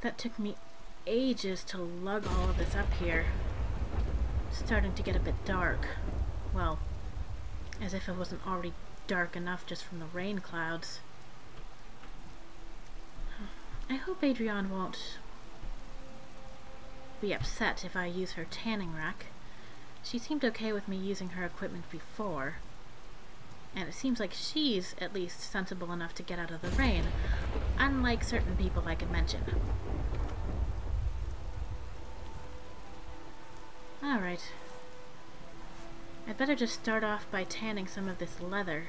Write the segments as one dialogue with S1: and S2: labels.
S1: that took me ages to lug all of this up here. It's starting to get a bit dark. Well, as if it wasn't already dark enough just from the rain clouds. I hope Adrienne won't be upset if I use her tanning rack. She seemed okay with me using her equipment before, and it seems like she's at least sensible enough to get out of the rain, unlike certain people I could mention. Alright. I'd better just start off by tanning some of this leather,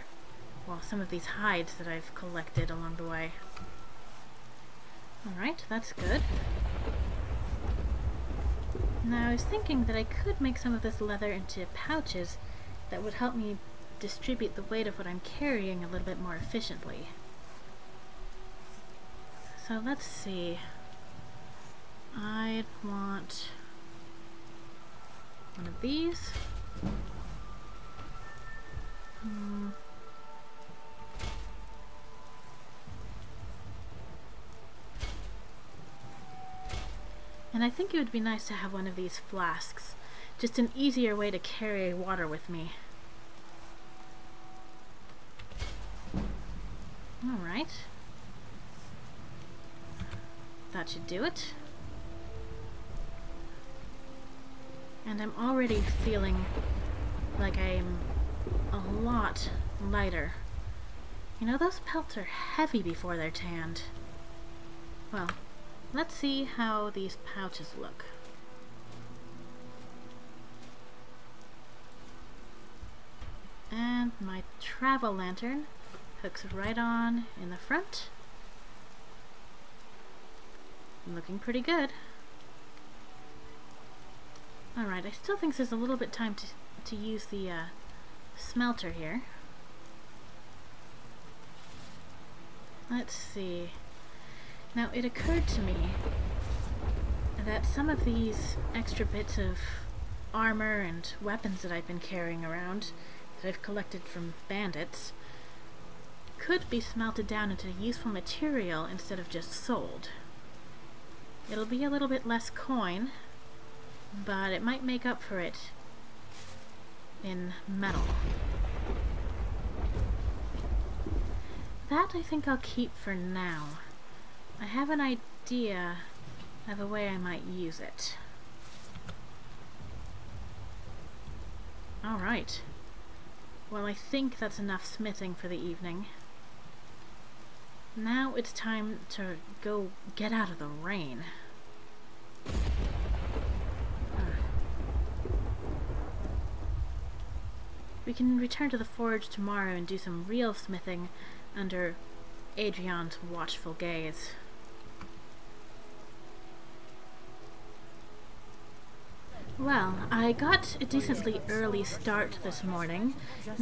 S1: well, some of these hides that I've collected along the way. Alright, that's good. Now, I was thinking that I could make some of this leather into pouches that would help me distribute the weight of what I'm carrying a little bit more efficiently. So let's see. I'd want one of these. And I think it would be nice to have one of these flasks. Just an easier way to carry water with me. Alright. That should do it. And I'm already feeling like I'm a lot lighter. You know, those pelts are heavy before they're tanned. Well, let's see how these pouches look. And my travel lantern hooks right on in the front. Looking pretty good. Alright, I still think there's a little bit time to use the smelter here. Let's see. Now, it occurred to me that some of these extra bits of armor and weapons that I've been carrying around, that I've collected from bandits, could be smelted down into useful material instead of just sold. It'll be a little bit less coin, but it might make up for it in metal. That I think I'll keep for now. I have an idea of a way I might use it. Alright. Well, I think that's enough smithing for the evening. Now it's time to go get out of the rain. We can return to the forge tomorrow and do some real smithing under Adrienne's watchful gaze. Well, I got a decently early start this morning,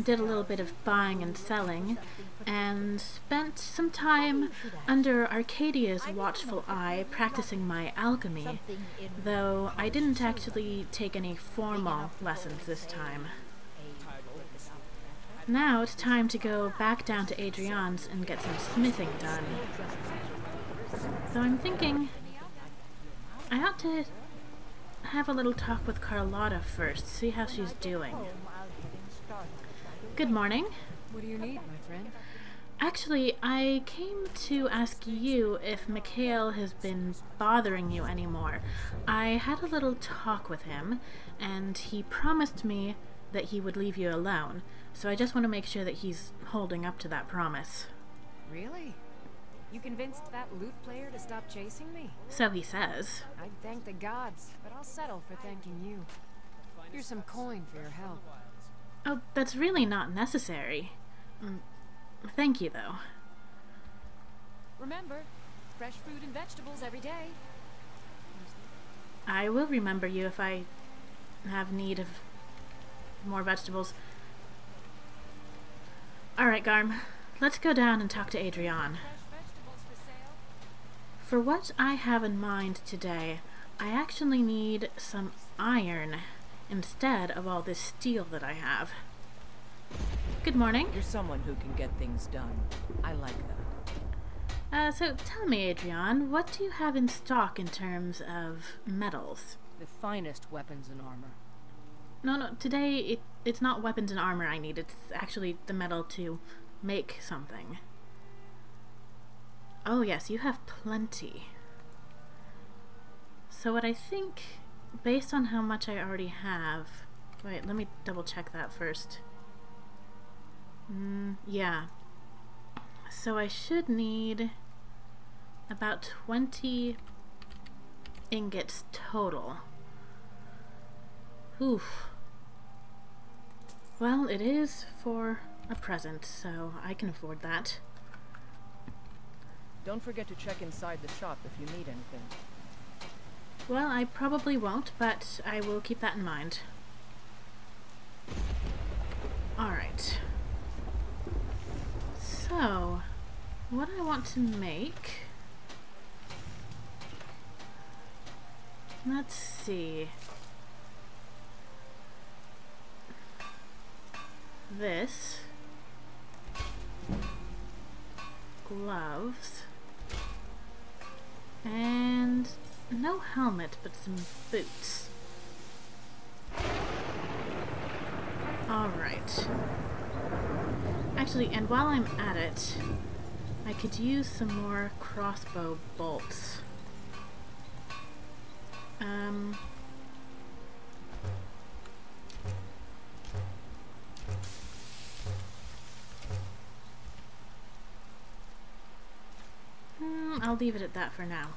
S1: did a little bit of buying and selling, and spent some time under Arcadia's watchful eye practicing my alchemy, though I didn't actually take any formal lessons this time. Now it's time to go back down to Adrienne's and get some smithing done. So I'm thinking I ought to have a little talk with Carlotta first, see how she's doing. Good morning.
S2: What do you need, my friend?
S1: Actually, I came to ask you if Mikhail has been bothering you anymore. I had a little talk with him, and he promised me that he would leave you alone, so I just want to make sure that he's holding up to that promise.
S2: Really? You convinced that lute player to stop chasing me?
S1: So he says.
S2: I'd thank the gods, but I'll settle for thanking you. Here's some coin for your help.
S1: Oh, that's really not necessary. Thank you, though.
S2: Remember, fresh fruit and vegetables every day.
S1: I will remember you if I have need of more vegetables. Alright, Garm. Let's go down and talk to Adrienne. For what I have in mind today, I actually need some iron instead of all this steel that I have. Good morning.
S3: You're someone who can get things done. I like that.
S1: So tell me, Adrian, what do you have in stock in terms of metals?
S2: The finest weapons and armor.
S1: No, today it's not weapons and armor I need, it's actually the metal to make something. Oh yes, you have plenty. So what I think, based on how much I already have... Wait, let me double check that first. Yeah. So I should need about 20 ingots total. Oof. Well, it is for a present, so I can afford that.
S3: Don't forget to check inside the shop if you need anything.
S1: Well, I probably won't, but I will keep that in mind. Alright. So, what I want to make... Let's see. This. Gloves. And no helmet, but some boots. Alright. Actually, and while I'm at it, I could use some more crossbow bolts. I'll leave it at that for now.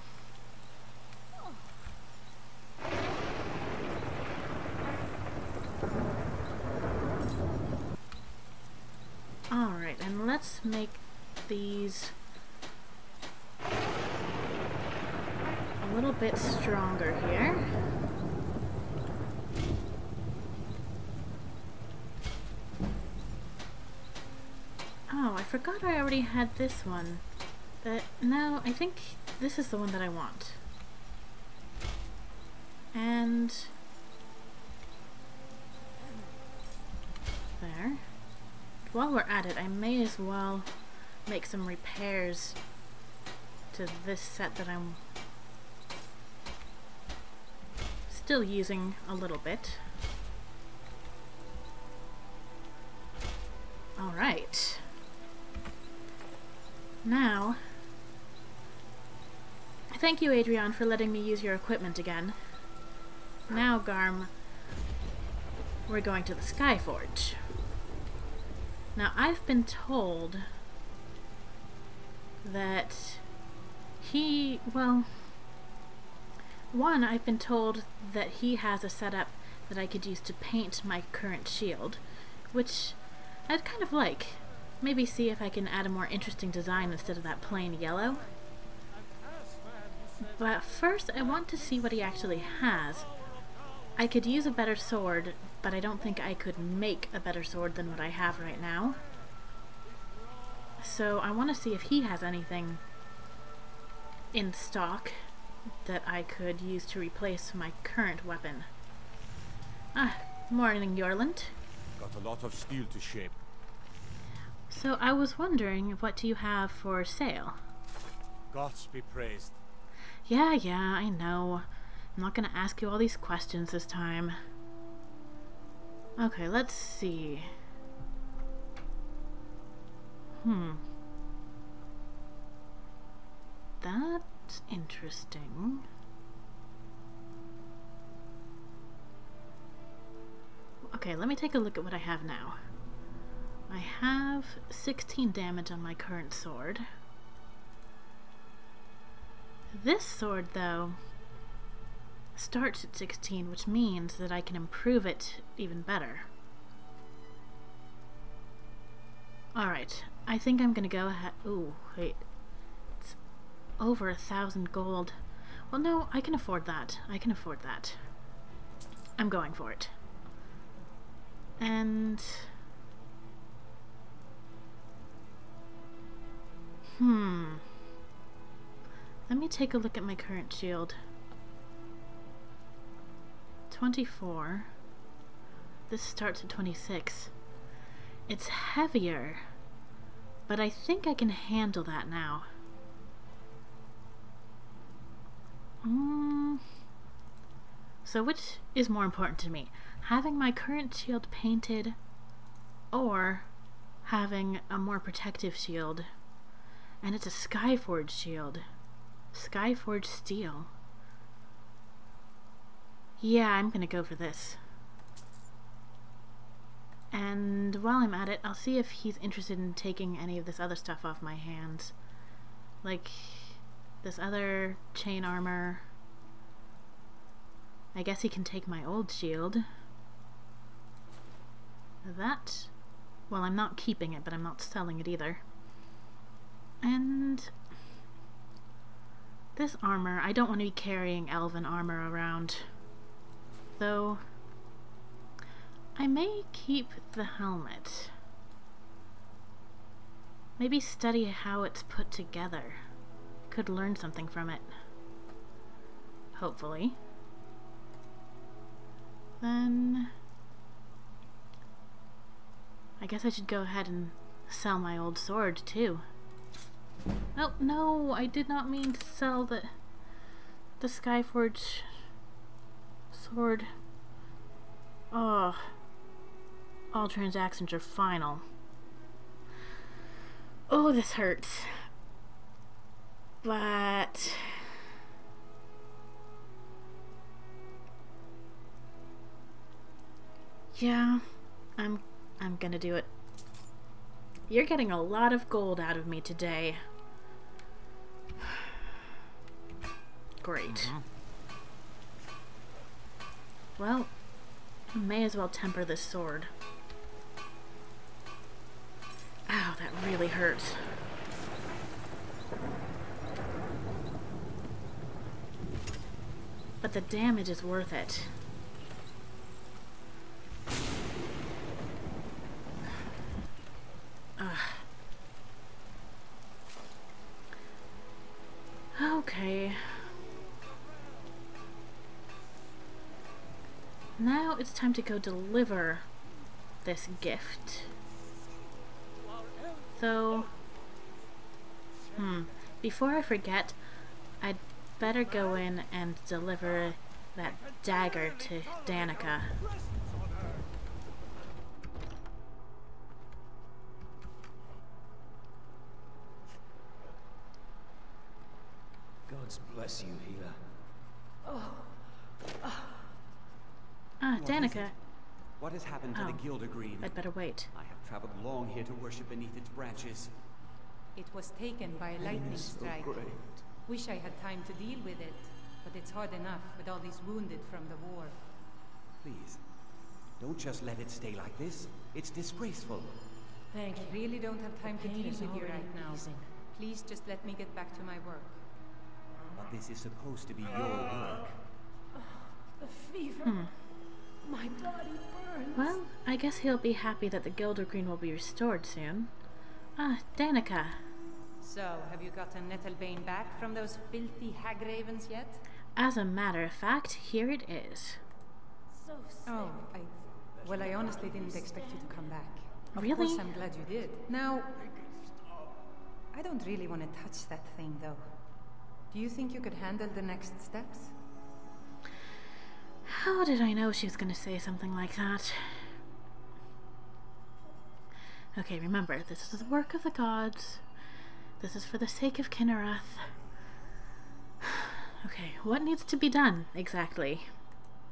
S1: Alright, and let's make these a little bit stronger here. Oh, I forgot I already had this one. No, I think this is the one that I want. And... there. While we're at it, I may as well make some repairs to this set that I'm still using a little bit. Alright. Now, thank you, Adrian, for letting me use your equipment again. Now, Garm, we're going to the Skyforge. Now, I've been told that well, I've been told that he has a setup that I could use to paint my current shield, which I'd kind of like. Maybe see if I can add a more interesting design instead of that plain yellow. But first, I want to see what he actually has. I could use a better sword, but I don't think I could make a better sword than what I have right now. So I want to see if he has anything in stock that I could use to replace my current weapon. Morning, Yorland.
S4: Got a lot of steel to shape.
S1: So I was wondering, what do you have for sale?
S4: Gods be praised.
S1: Yeah, I know. I'm not gonna ask you all these questions this time. Okay, let's see. That's interesting. Okay, let me take a look at what I have now. I have 16 damage on my current sword. This sword, though, starts at 16, which means that I can improve it even better. Alright, I think I'm gonna go ahead. Ooh, wait. It's over 1,000 gold. Well, no, I can afford that. I can afford that. I'm going for it. And... let me take a look at my current shield. 24. This starts at 26. It's heavier, but I think I can handle that now. So which is more important to me? Having my current shield painted or having a more protective shield? And it's a Skyforge shield. Skyforge steel. Yeah, I'm gonna go for this. And while I'm at it, I'll see if he's interested in taking any of this other stuff off my hands. Like this other chain armor. I guess he can take my old shield. That, well, I'm not keeping it, but I'm not selling it either. And this armor, I don't want to be carrying elven armor around. Though, I may keep the helmet. Maybe study how it's put together. Could learn something from it. Hopefully. Then I guess I should go ahead and sell my old sword too. Oh no, I did not mean to sell the Skyforge sword. Oh, all transactions are final. Oh, this hurts. But yeah, I'm gonna do it. You're getting a lot of gold out of me today. Great. Well, may as well temper this sword. Ow, that really hurts. But the damage is worth it. Okay. Now it's time to go deliver this gift. So, before I forget, I'd better go in and deliver that dagger to Danica.
S5: God bless you, healer.
S1: Danica.
S6: What has happened to the Gilder Green?
S1: I'd better wait.
S6: I have traveled long here to worship beneath its branches.
S7: It was taken by a lightning strike. Wish I had time to deal with it, but it's hard enough with all these wounded from the war.
S6: Please, don't just let it stay like this. It's disgraceful.
S7: Thank you. I really don't have time to deal with you right now. Please just let me get back to my work.
S6: But this is supposed to be your work.
S7: The fever. My body burns.
S1: Well, I guess he'll be happy that the Gilder Green will be restored soon. Danica.
S7: So, have you gotten Nettlebane back from those filthy hag ravens yet?
S1: As a matter of fact, here it is.
S7: So sick. Oh, I honestly didn't expect you to come back.
S1: Really?
S7: Of course, I'm glad you did. Now, I don't really want to touch that thing, though. Do you think you could handle the next steps?
S1: How did I know she was going to say something like that? Okay, remember, this is the work of the gods. This is for the sake of Kynareth. Okay, what needs to be done, exactly?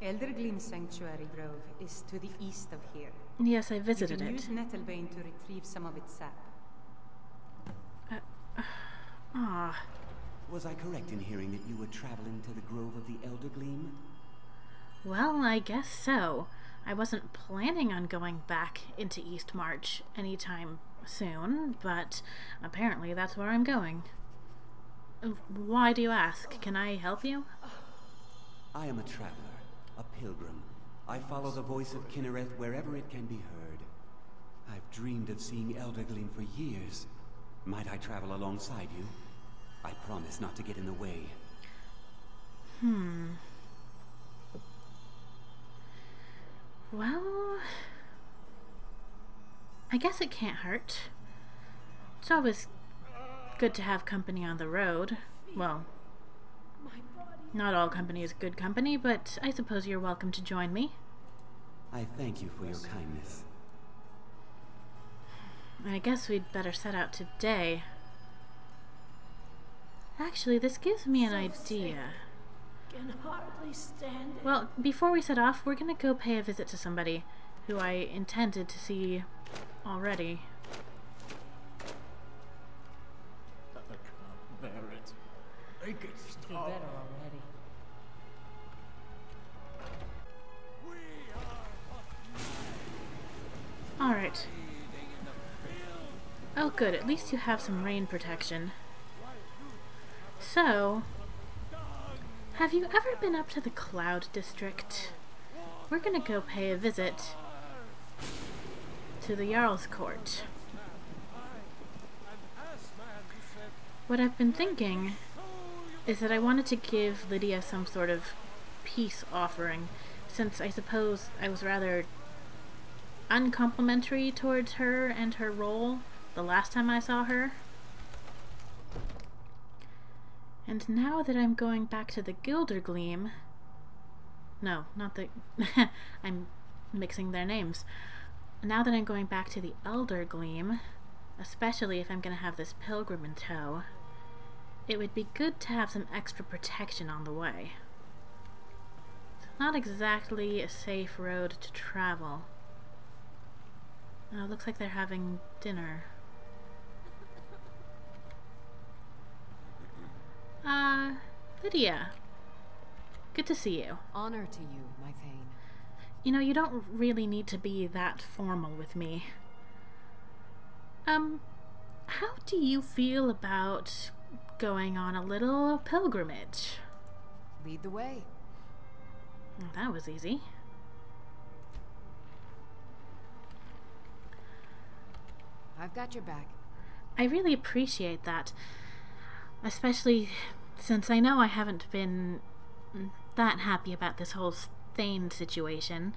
S7: Eldergleam Sanctuary Grove is to the east of here.
S1: Yes, I visited
S7: you can
S1: it.
S7: Use Nettlebane to retrieve some of its sap.
S6: Was I correct in hearing that you were traveling to the Grove of the Elder Gleam?
S1: Well, I guess so. I wasn't planning on going back into East March anytime soon, but apparently that's where I'm going. Why do you ask? Can I help you?
S6: I am a traveler, a pilgrim. I follow the voice of Kynareth wherever it can be heard. I've dreamed of seeing Elder Gleam for years. Might I travel alongside you? I promise not to get in the way.
S1: Well, I guess it can't hurt. It's always good to have company on the road. Well, Not all company is good company, but I suppose you're welcome to join me.
S6: I thank you for your kindness.
S1: I guess we'd better set out today. Actually, this gives me an idea.
S8: Can hardly stand it.
S1: Well, before we set off, we're gonna go pay a visit to somebody who I intended to see already.
S8: I can't bear it. Make it
S3: Should be
S8: stop.
S3: better already.
S1: Alright. Oh good, at least you have some rain protection. So, have you ever been up to the Cloud District? We're gonna go pay a visit to the Jarl's Court. What I've been thinking is that I wanted to give Lydia some sort of peace offering, since I suppose I was rather uncomplimentary towards her and her role the last time I saw her. And now that I'm going back to the Gildergleam... No, not the... I'm mixing their names. Now that I'm going back to the Eldergleam, especially if I'm going to have this pilgrim in tow, it would be good to have some extra protection on the way. It's not exactly a safe road to travel. Oh, looks like they're having dinner. Lydia. Good to see you.
S2: Honor to you, my Thane.
S1: You know, you don't really need to be that formal with me. How do you feel about going on a little pilgrimage?
S2: Lead the way.
S1: Well, that was easy.
S2: I've got your back.
S1: I really appreciate that. Especially since I know I haven't been that happy about this whole Thane situation.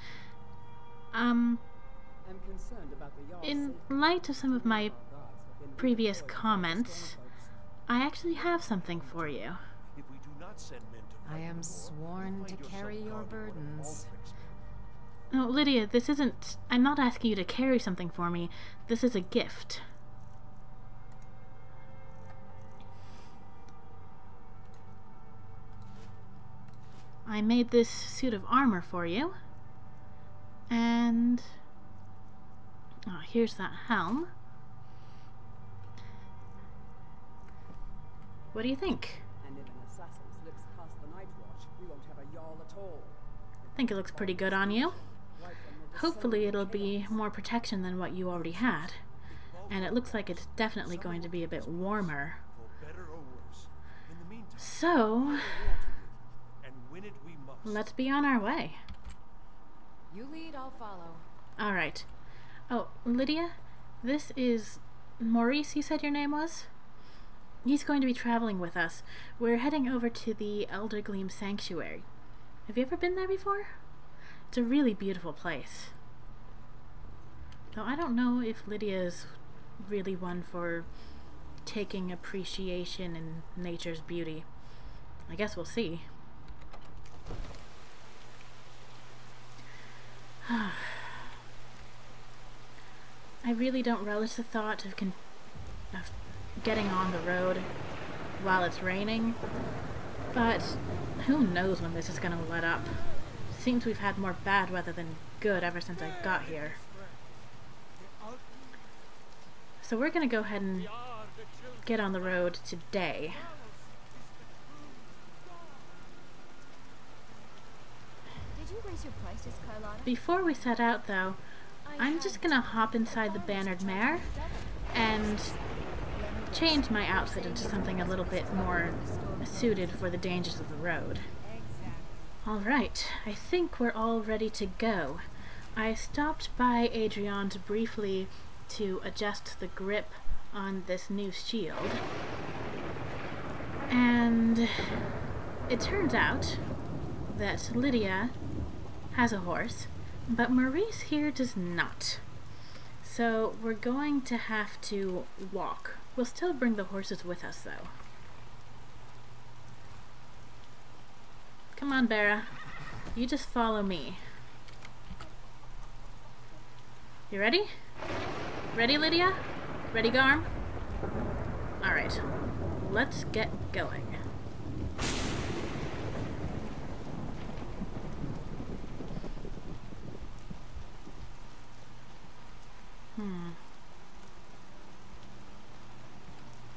S3: I'm concerned about the Jarl's
S1: In
S3: safety.
S1: light of some of my
S3: Guards have been
S1: previous
S3: redeployed to
S1: comments, I actually have something for you.
S4: If we do not send men to
S2: I
S4: fight
S2: am
S4: the war,
S2: sworn
S4: you'll
S2: to
S4: find
S2: carry
S4: yourself
S2: your
S4: guarding one of
S2: burdens.
S4: Ulfric's
S1: No, Lydia, this isn't... I'm not asking you to carry something for me. This is a gift. I made this suit of armor for you. And... oh, here's that helm. What do you think?
S3: And if an assassin slips past the night watch, we won't have a Jarl at all.
S1: I think it looks pretty good on you.
S3: Right when the
S1: Hopefully
S3: sun
S1: it'll
S3: chaos.
S1: be more protection than what you already had. And it looks like it's definitely going to be a bit warmer.
S4: for better or worse. In the meantime,
S1: So,
S4: and win it we must.
S1: let's be on our way.
S2: You lead, I'll follow.
S1: Alright. Oh, Lydia, this is Maurice, you said your name was? He's going to be traveling with us. We're heading over to the Eldergleam Sanctuary. Have you ever been there before? It's a really beautiful place. Though I don't know if Lydia's really one for taking appreciation in nature's beauty. I guess we'll see. I really don't relish the thought of getting on the road while it's raining, but who knows when this is going to let up. Seems we've had more bad weather than good ever since I got here. So we're going to go ahead and get on the road today.
S9: Did you raise your prices, Carlotta?
S1: Before we set out, though, I'm just gonna hop inside the bannered mare and change my outfit into something a little bit more suited for the dangers of the road. Alright, I think we're all ready to go. I stopped by Adrian briefly to adjust the grip on this new shield. And it turns out that Lydia has a horse, but Maurice here does not. So we're going to have to walk. We'll still bring the horses with us though. Come on, Bera. You just follow me. You ready? Ready, Lydia? Ready, Garm? Alright. Let's get going.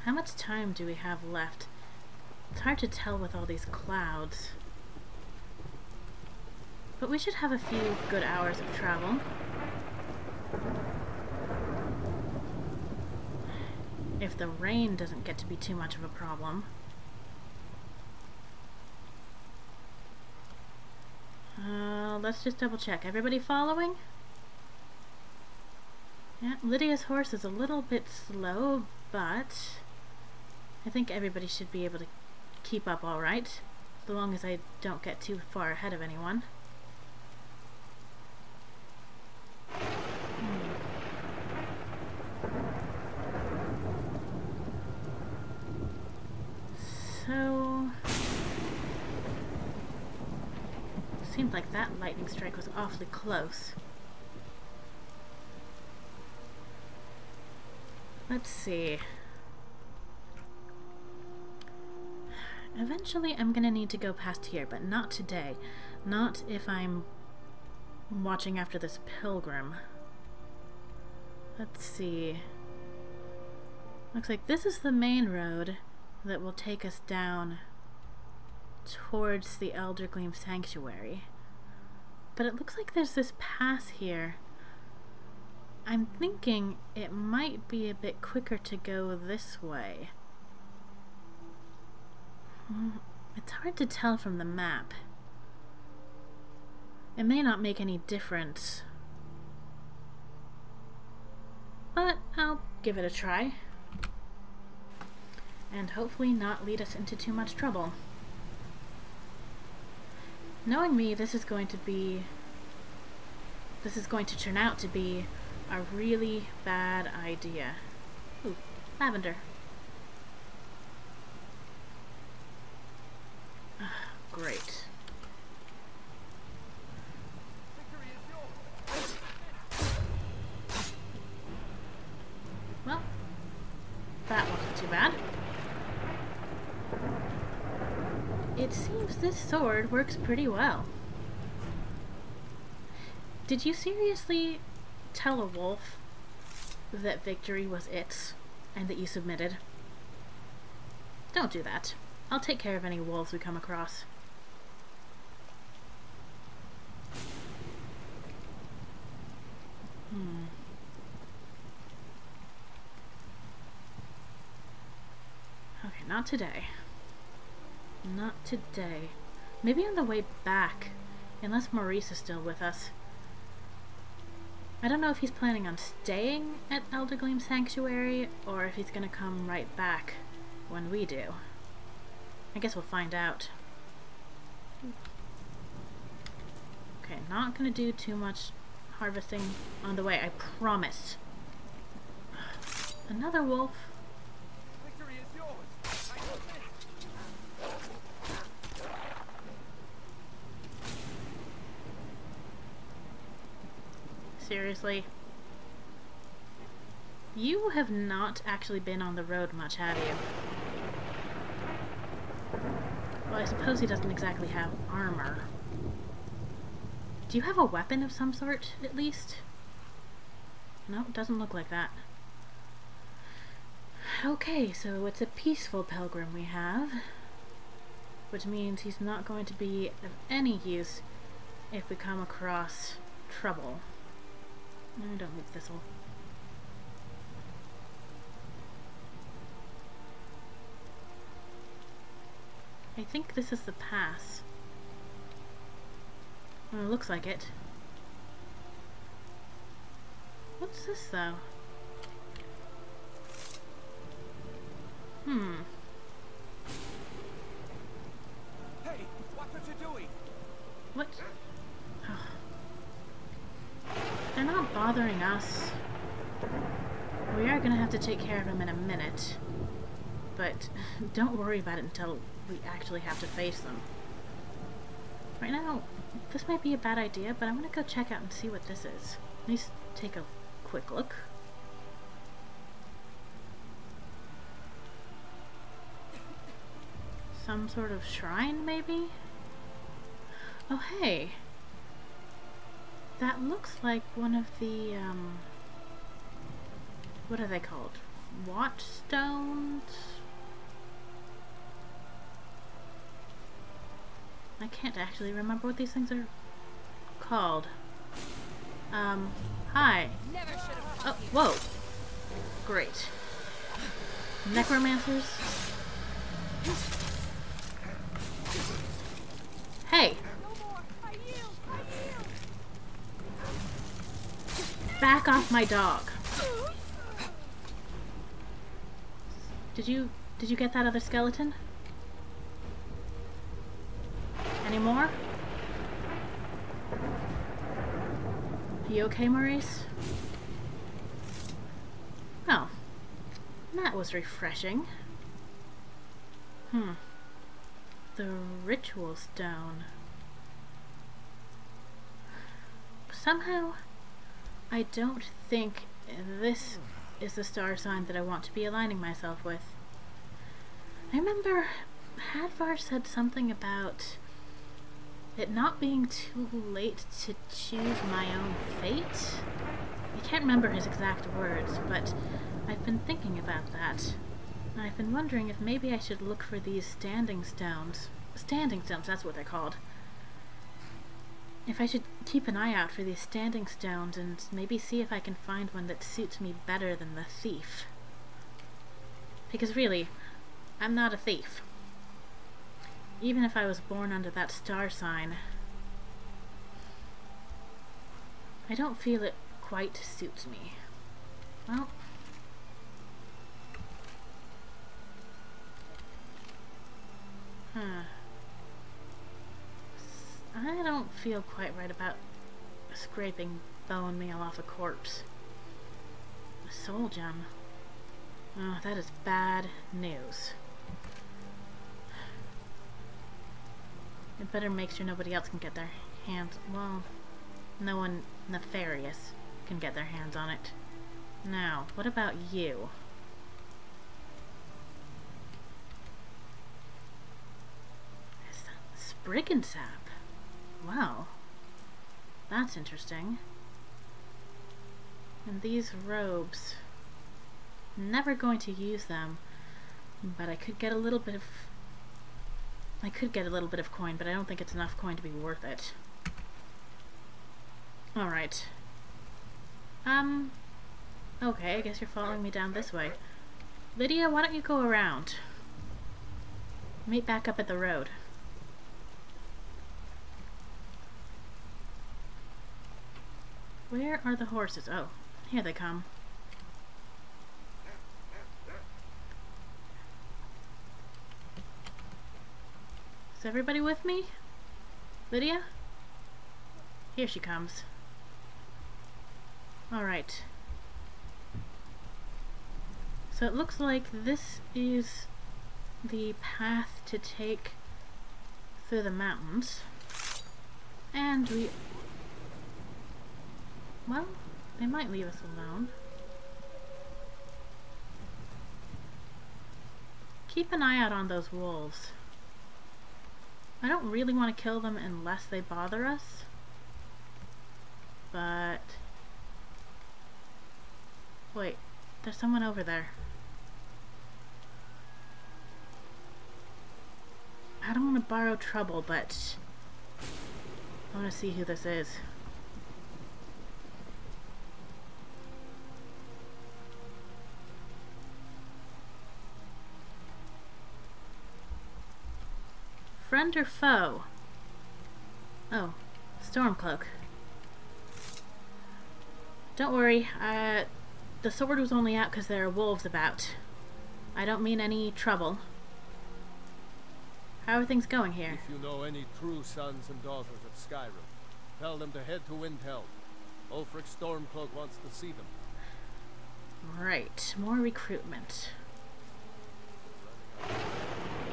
S1: How much time do we have left? It's hard to tell with all these clouds. But we should have a few good hours of travel. If the rain doesn't get to be too much of a problem. Let's just double check. Everybody following? Yeah, Lydia's horse is a little bit slow, but I think everybody should be able to keep up all right, so long as I don't get too far ahead of anyone. So, seemed like that lightning strike was awfully close. Let's see. Eventually I'm gonna need to go past here, but not today. Not if I'm watching after this pilgrim. Let's see. Looks like this is the main road that will take us down towards the Eldergleam Sanctuary. But it looks like there's this pass here. I'm thinking it might be a bit quicker to go this way. It's hard to tell from the map. It may not make any difference, but I'll give it a try. And hopefully not lead us into too much trouble. Knowing me, this is going to turn out to be a really bad idea. Ooh, lavender. Great. Well, that wasn't too bad. It seems this sword works pretty well. Did you seriously tell a wolf that victory was it and that you submitted? Don't do that. I'll take care of any wolves we come across. Okay, not today. Not today. Maybe on the way back, unless Maurice is still with us. I don't know if he's planning on staying at Eldergleam Sanctuary, or if he's gonna come right back when we do. I guess we'll find out. Okay, not gonna do too much harvesting on the way, I promise. Another wolf.
S4: Victory is yours.
S1: Seriously? You have not actually been on the road much, have you? Well, I suppose he doesn't exactly have armor. Do you have a weapon of some sort, at least? No, it doesn't look like that. Okay, so it's a peaceful pilgrim we have. Which means he's not going to be of any use if we come across trouble. No, don't move thistle. I think this is the pass. Well, it looks like it. What's this, though?
S4: Hey, watch what you're doing.
S1: What? Oh. They're not bothering us. We are gonna have to take care of them in a minute. But don't worry about it until we actually have to face them. Right now, this might be a bad idea, but I'm gonna go check out and see what this is. At least take a quick look. Some sort of shrine, maybe? Oh, hey! That looks like one of the, what are they called? Watchstones? I can't actually remember what these things are called. Hi. Oh, whoa. Great. Necromancers? Hey! Back off my dog. Did you get that other skeleton? Any more? Are you okay, Maurice? Oh. That was refreshing. The ritual stone. Somehow, I don't think this is the star sign that I want to be aligning myself with. I remember Hadvar said something about it not being too late to choose my own fate. I can't remember his exact words, but I've been thinking about that. I've been wondering if maybe I should look for these standing stones. Standing stones, that's what they're called. If I should keep an eye out for these standing stones and maybe see if I can find one that suits me better than the thief. Because really, I'm not a thief. Even if I was born under that star sign, I don't feel it quite suits me. Well, I don't feel quite right about scraping bone meal off a corpse. A soul gem. Oh, that is bad news. It better make sure nobody else can get their hands... Well, no one nefarious can get their hands on it. Now, what about you? Spriggan sap. Wow. That's interesting. And these robes. Never going to use them, but I could get a little bit of coin, but I don't think it's enough coin to be worth it. Alright. Okay, I guess you're following me down this way. Lydia, why don't you go around? Meet back up at the road. Where are the horses? Oh, here they come. Is everybody with me? Lydia? Here she comes. Alright. So it looks like this is the path to take through the mountains. And we... Well, they might leave us alone. Keep an eye out on those wolves. I don't really want to kill them unless they bother us. But... Wait, there's someone over there. I don't want to borrow trouble, but I want to see who this is. Friend or foe? Oh, Stormcloak. Don't worry, the sword was only out because there are wolves about. I don't mean any trouble. How are things going here?
S8: If you know any true sons and daughters of Skyrim, tell them to head to Windhelm. Ulfric Stormcloak wants to see them.
S1: Right, more recruitment.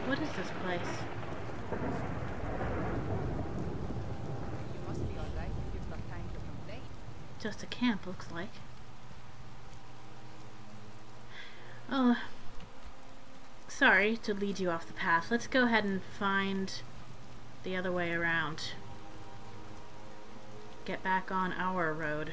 S1: What is this place? just a camp, looks like. Oh, sorry to lead you off the path. Let's go ahead and find the other way around. Get back on our road.